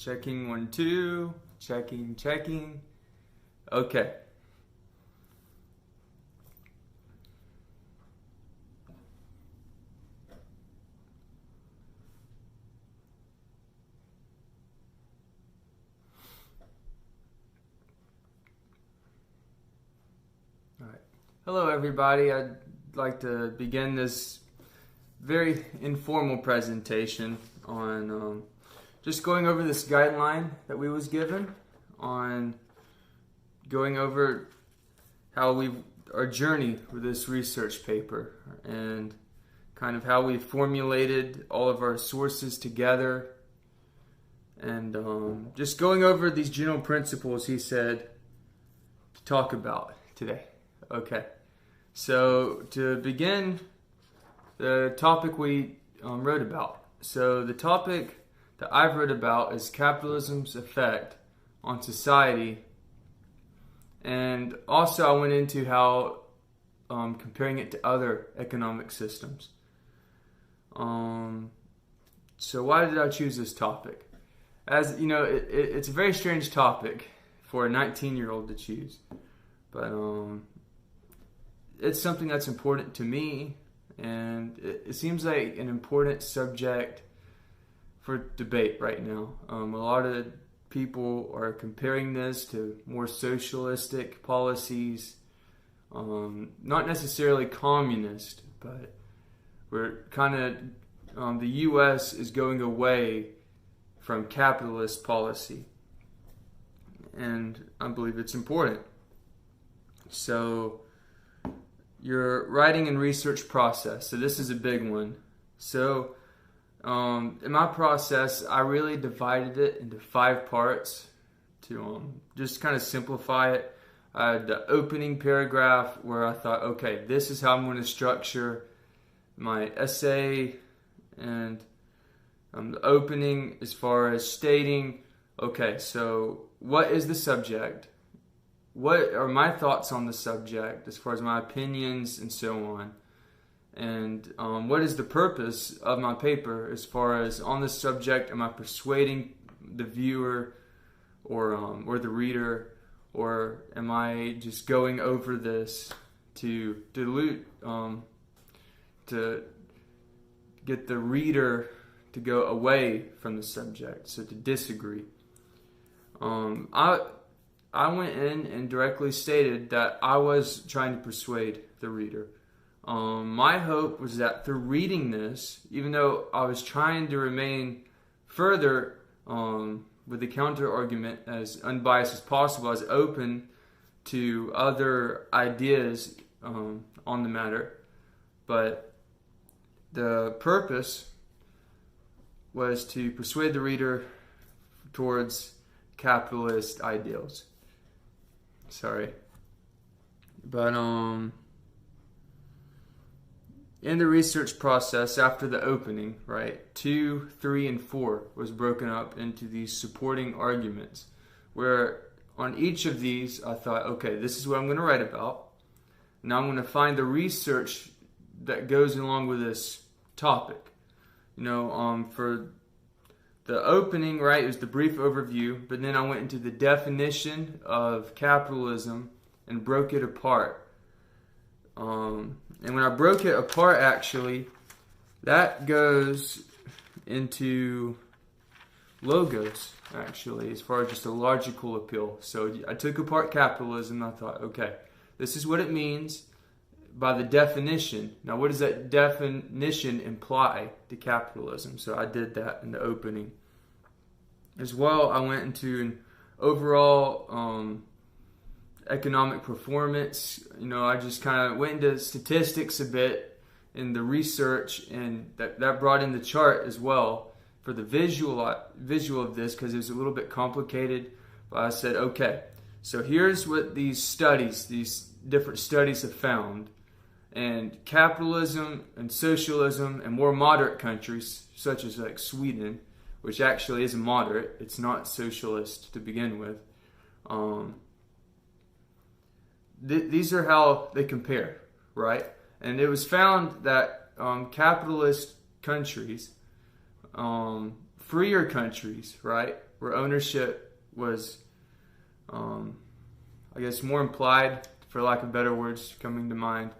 Checking 1, 2. Checking. Okay. All right. Hello, everybody. I'd like to begin this very informal presentation on just going over this guideline that we was given on going over how our journey with this research paper and kind of how we formulated all of our sources together and just going over these general principles he said to talk about today. Okay, so to begin, the topic we wrote about. So the topic that I've wrote about is capitalism's effect on society, and also I went into how comparing it to other economic systems. So why did I choose this topic? As you know, it's a very strange topic for a 19-year-old to choose, but it's something that's important to me, and it seems like an important subject for debate right now. A lot of people are comparing this to more socialistic policies, not necessarily communist, but we're kind of, the U.S. is going away from capitalist policy, and I believe it's important. So your writing and research process. So this is a big one. So in my process, I really divided it into 5 parts to just kind of simplify it. I had the opening paragraph where I thought, okay, this is how I'm going to structure my essay, and the opening as far as stating, okay, so what is the subject? What are my thoughts on the subject as far as my opinions and so on? And what is the purpose of my paper as far as on the subject? Am I persuading the viewer or the reader, or am I just going over this to dilute, to get the reader to go away from the subject, so to disagree? I went in and directly stated that I was trying to persuade the reader. My hope was that through reading this, even though I was trying to remain further with the counter argument as unbiased as possible, as open to other ideas on the matter, but the purpose was to persuade the reader towards capitalist ideals. But in the research process after the opening, right, 2, 3, and 4 was broken up into these supporting arguments, where on each of these I thought, okay, this is what I'm going to write about. Now I'm going to find the research that goes along with this topic. For the opening, right, it was the brief overview, but then I went into the definition of capitalism and broke it apart. And when I broke it apart, actually, that goes into logos, actually, as far as just a logical appeal. So I took apart capitalism, and I thought, okay, this is what it means by the definition. Now, what does that definition imply to capitalism? So I did that in the opening. As well, I went into an overall economic performance. I just kind of went into statistics a bit in the research, and that brought in the chart as well for the visual of this, because it was a little bit complicated. But I said, okay, so here's what these different studies have found. And capitalism and socialism and more moderate countries, such as like Sweden, which actually is moderate, it's not socialist to begin with, these are how they compare, right? And it was found that capitalist countries, freer countries, right, where ownership was, I guess, more implied, for lack of better words coming to mind.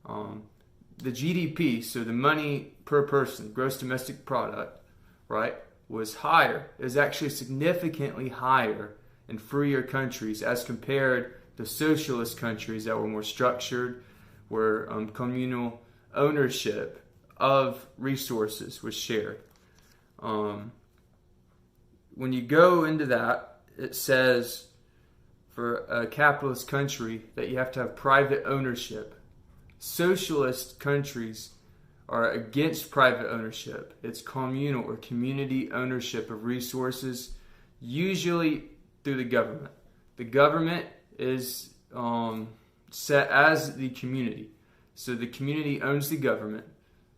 The GDP, so the money per person, gross domestic product, right, was higher. It was actually significantly higher in freer countries as compared to socialist countries that were more structured, where communal ownership of resources was shared. When you go into that, it says for a capitalist country that you have to have private ownership. Socialist countries are against private ownership. It's communal or community ownership of resources, usually through the government. The government is set as the community. So the community owns the government,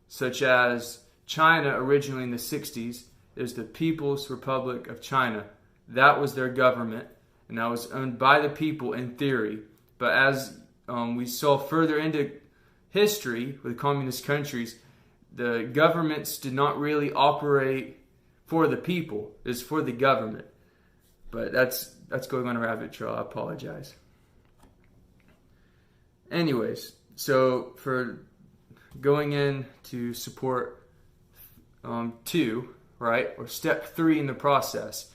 such as China originally in the 60s is the People's Republic of China. That was their government, and that was owned by the people in theory. But as we saw further into history with communist countries, the governments did not really operate for the people. It's for the government. But that's going on a rabbit trail. I apologize. Anyways, so for going in to support 2, right, or step 3 in the process,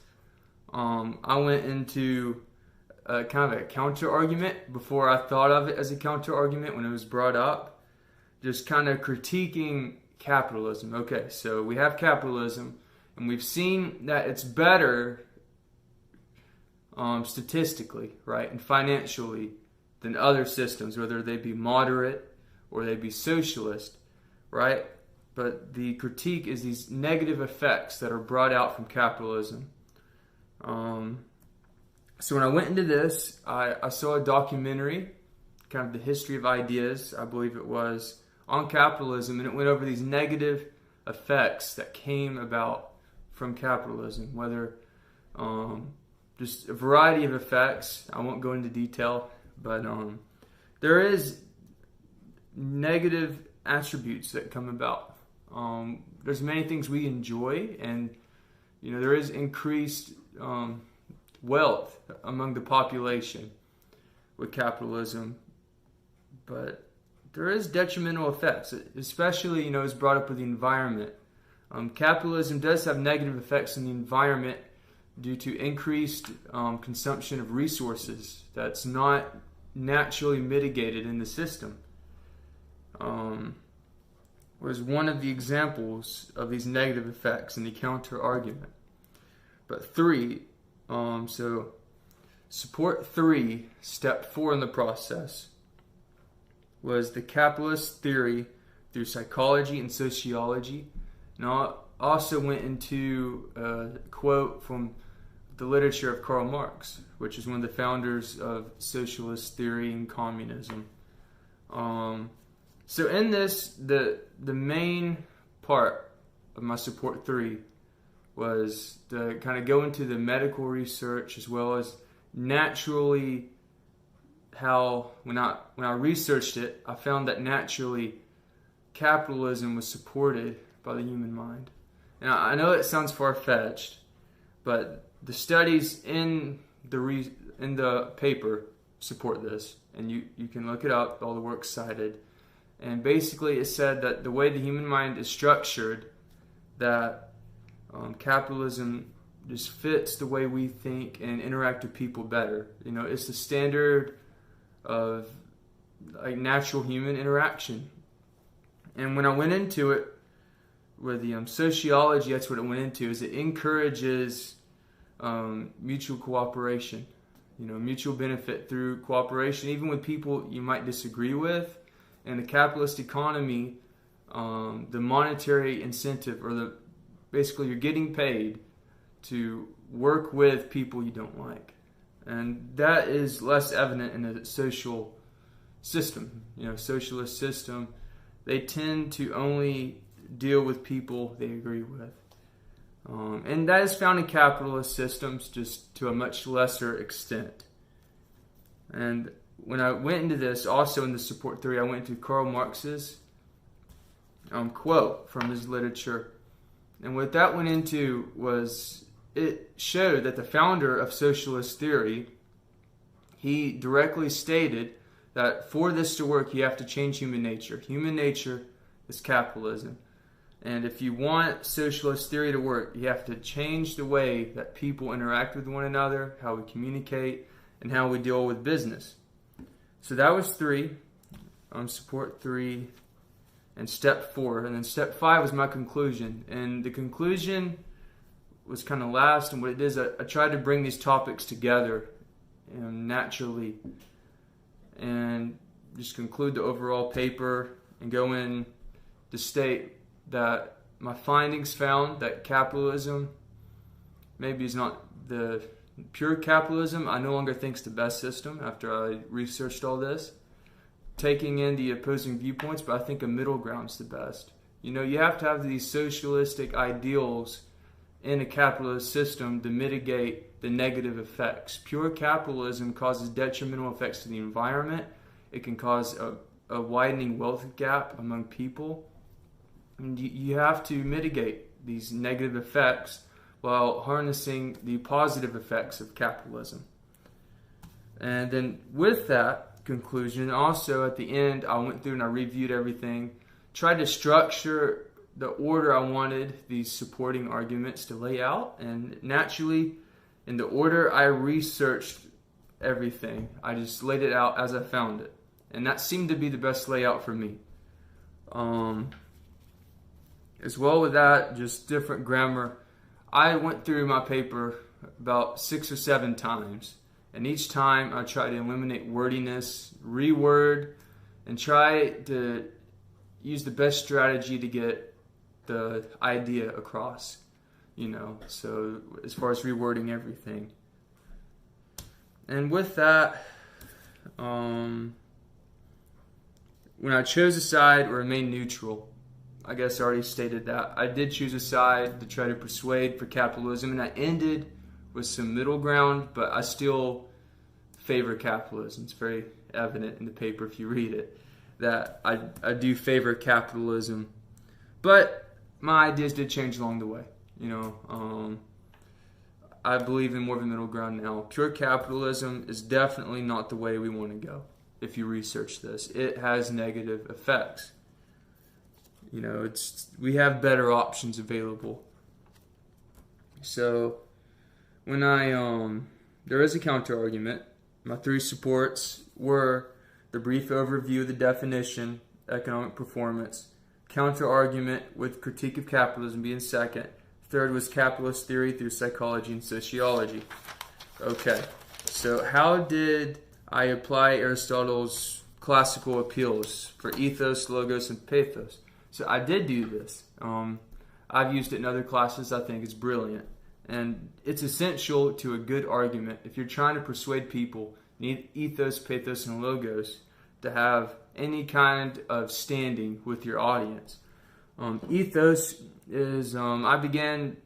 I went into kind of a counter argument before I thought of it as a counter argument when it was brought up, just kind of critiquing capitalism. Okay, so we have capitalism, and we've seen that it's better statistically, right, and financially than other systems, whether they be moderate or they be socialist, right? But the critique is these negative effects that are brought out from capitalism. So when I went into this, I saw a documentary, kind of the history of ideas, I believe it was, on capitalism, and it went over these negative effects that came about from capitalism, whether just a variety of effects. I won't go into detail, but there is negative attributes that come about. There's many things we enjoy, and there is increased wealth among the population with capitalism, but there is detrimental effects, especially is brought up with the environment. Capitalism does have negative effects on the environment due to increased consumption of resources that's not naturally mitigated in the system. Was one of the examples of these negative effects in the counter argument. But 3, so support 3, step 4 in the process, was the capitalist theory through psychology and sociology. And I also went into a quote from the literature of Karl Marx, which is one of the founders of socialist theory and communism. So in this, the main part of my support 3 was to kind of go into the medical research, as well as naturally how when I researched it, I found that naturally capitalism was supported by the human mind. And I know it sounds far-fetched, but the studies in the paper support this, and you can look it up, all the work cited. And basically it said that the way the human mind is structured, that capitalism just fits the way we think and interact with people better. It's the standard of like natural human interaction. And when I went into it with the sociology, that's what it went into, is it encourages mutual cooperation, mutual benefit through cooperation, even with people you might disagree with. In the capitalist economy, the monetary incentive, or basically you're getting paid to work with people you don't like. And that is less evident in a social system. Socialist system, they tend to only deal with people they agree with. And that is found in capitalist systems, just to a much lesser extent. And when I went into this, also in the support theory, I went to Karl Marx's quote from his literature. And what that went into was it showed that the founder of socialist theory, he directly stated that for this to work, you have to change human nature. Human nature is capitalism. And if you want socialist theory to work, you have to change the way that people interact with one another, how we communicate, and how we deal with business. So that was 3. Support 3 and step 4. And then step 5 was my conclusion. And the conclusion was kind of last. And what it is, I tried to bring these topics together naturally and just conclude the overall paper and go in to state that my findings found that capitalism maybe is not the pure capitalism. I no longer think it's the best system after I researched all this, taking in the opposing viewpoints, but I think a middle ground is the best. You know, you have to have these socialistic ideals in a capitalist system to mitigate the negative effects. Pure capitalism causes detrimental effects to the environment. It can cause a widening wealth gap among people. And you have to mitigate these negative effects while harnessing the positive effects of capitalism. And then with that conclusion, also at the end, I went through and I reviewed everything, tried to structure the order I wanted these supporting arguments to lay out, and naturally, in the order I researched everything, I just laid it out as I found it. And that seemed to be the best layout for me. As well with that, just different grammar. I went through my paper about 6 or 7 times. And each time I tried to eliminate wordiness, reword, and try to use the best strategy to get the idea across. You know, so as far as rewording everything. And with that, when I chose a side or remain neutral, I guess I already stated that. I did choose a side to try to persuade for capitalism, and I ended with some middle ground, but I still favor capitalism. It's very evident in the paper if you read it that I do favor capitalism. But my ideas did change along the way. You know, I believe in more of a middle ground now. Pure capitalism is definitely not the way we want to go. If you research this, it has negative effects. You know, we have better options available. So when there is a counter argument. My 3 supports were the brief overview of the definition, economic performance, counter argument with critique of capitalism being second. Third was capitalist theory through psychology and sociology. Okay, so how did I apply Aristotle's classical appeals for ethos, logos, and pathos? So I did do this. I've used it in other classes. I think it's brilliant. And it's essential to a good argument. If you're trying to persuade people, you need ethos, pathos, and logos to have any kind of standing with your audience. Ethos is, I began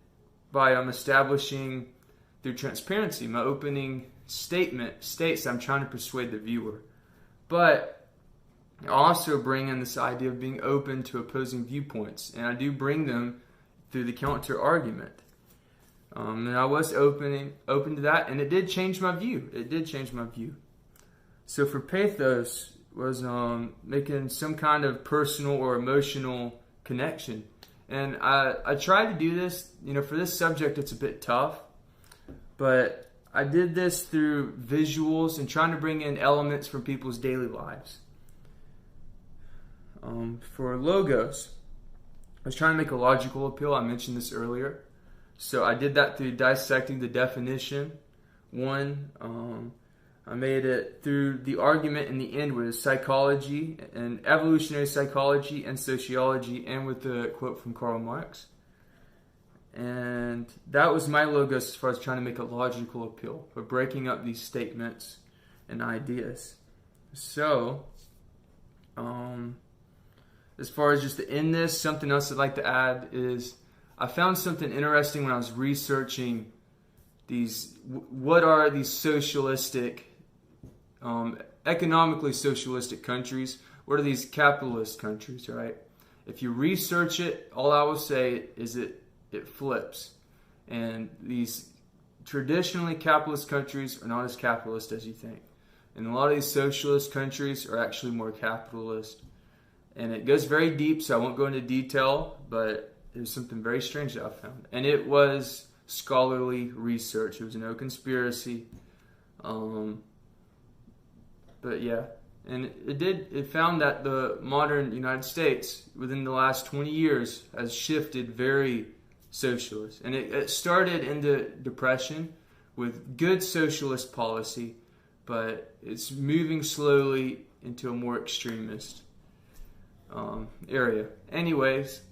by establishing through transparency. My opening statement states I'm trying to persuade the viewer. But I also bring in this idea of being open to opposing viewpoints. And I do bring them through the counter argument. And I was open to that, and it did change my view. It did change my view. So for pathos was making some kind of personal or emotional connection. And I tried to do this, for this subject it's a bit tough, but I did this through visuals and trying to bring in elements from people's daily lives. For logos, I was trying to make a logical appeal. I mentioned this earlier. So I did that through dissecting the definition. I made it through the argument in the end with psychology and evolutionary psychology and sociology, and with the quote from Karl Marx. And that was my logos as far as trying to make a logical appeal, for breaking up these statements and ideas. So, as far as just to end this, something else I'd like to add is I found something interesting when I was researching what are these socialistic, economically socialistic countries? What are these capitalist countries, right? If you research it, all I will say is it flips. And these traditionally capitalist countries are not as capitalist as you think. And a lot of these socialist countries are actually more capitalist. And it goes very deep, so I won't go into detail, but it was something very strange that I found. And it was scholarly research. It was no conspiracy. But yeah, and it found that the modern United States within the last 20 years has shifted very socialist. And it started in the Depression with good socialist policy, but it's moving slowly into a more extremist area. Anyways,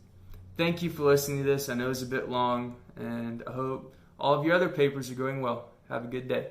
thank you for listening to this. I know it's a bit long, and I hope all of your other papers are going well. Have a good day.